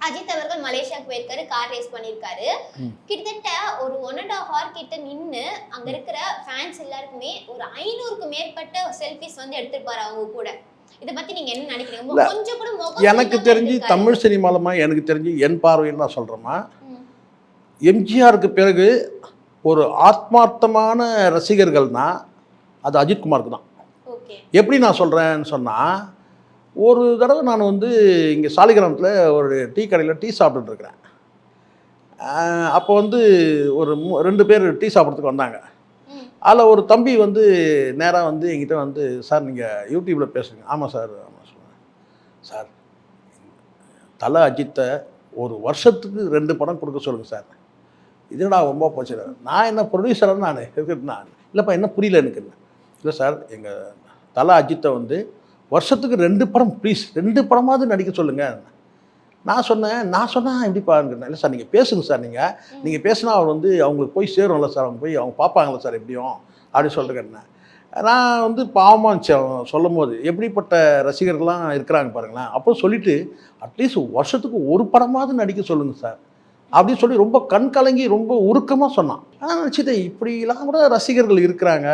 அஜித் அவர்கள் மலேசியாவுக்கு போயிருக்காரு, கார் ரேஸ் பண்ணியிருக்காரு. கிட்டத்தட்ட ஒரு 1.5 ஹவர் கிட்ட நின்னு அங்க இருக்கிற ஃபேன்ஸ் எல்லாருக்குமே ஒரு 500க்கு மேற்பட்ட செல்ஃபிஸ் வந்து எடுத்திருப்பாரு அவங்க கூட. இத பத்தி நீங்க என்ன நினைக்கிறீங்க? கொஞ்சம் கூட முகம் எனக்கு தெரிஞ்சு தமிழ் சினிமாலமா எனக்கு தெரிஞ்சு என் பார்வையில் நான் சொல்றேன்னா, எம்ஜிஆருக்கு பிறகு ஒரு ஆத்மார்த்தமான ரசிகர்கள்னா அது அஜித்குமாருக்கு தான். எப்படி நான் சொல்றேன்னு சொன்னா, ஒரு தடவை நான் வந்து இங்கே சாலிகிராமத்தில் ஒரு டீ கடையில் டீ சாப்பிட்டுட்டு இருக்கிறேன். அப்போ வந்து ஒரு 2 பேர் டீ சாப்பிட்றதுக்கு வந்தாங்க. அதில் ஒரு தம்பி வந்து நேராக வந்து என்கிட்ட வந்து, சார் நீங்கள் யூடியூப்பில் பேசுங்க. ஆமாம் சார், ஆமாம் சொல்லுவேன். சார் தல அஜித்தை ஒரு வருஷத்துக்கு 2 படம் கொடுக்க சொல்லுங்கள் சார். இதுடா ரொம்ப போச்சு. நான் என்ன ப்ரொடியூசராக நான் இல்லைப்பா, என்ன புரியல எனக்கு. இல்லை சார், எங்கள் தல அஜித்தை வந்து வருஷத்துக்கு 2 படம் ப்ளீஸ் 2 படமாவது நடிக்க சொல்லுங்கள். நான் சொன்னேன் எப்படி பாருங்க. இல்லை சார், நீங்கள் பேசுங்க சார். நீங்கள் பேசுனா அவர் வந்து அவங்களுக்கு போய் சேரும்ல சார், அவங்க பார்ப்பாங்களே சார் எப்படியும் அப்படி சொல்லிருக்கேன். நான் வந்து பாவமாக இருந்துச்சு அவன் சொல்லும் போது, எப்படிப்பட்ட ரசிகர்கள்லாம் இருக்கிறாங்க பாருங்களேன். அப்போ சொல்லிவிட்டு அட்லீஸ்ட் வருஷத்துக்கு 1 படமாவது நடிக்க சொல்லுங்கள் சார் அப்படின்னு சொல்லி ரொம்ப கண் கலங்கி ரொம்ப உருக்கமாக சொன்னான். நான் நினச்சிட்டேன், இப்படிலாம் கூட ரசிகர்கள் இருக்கிறாங்க.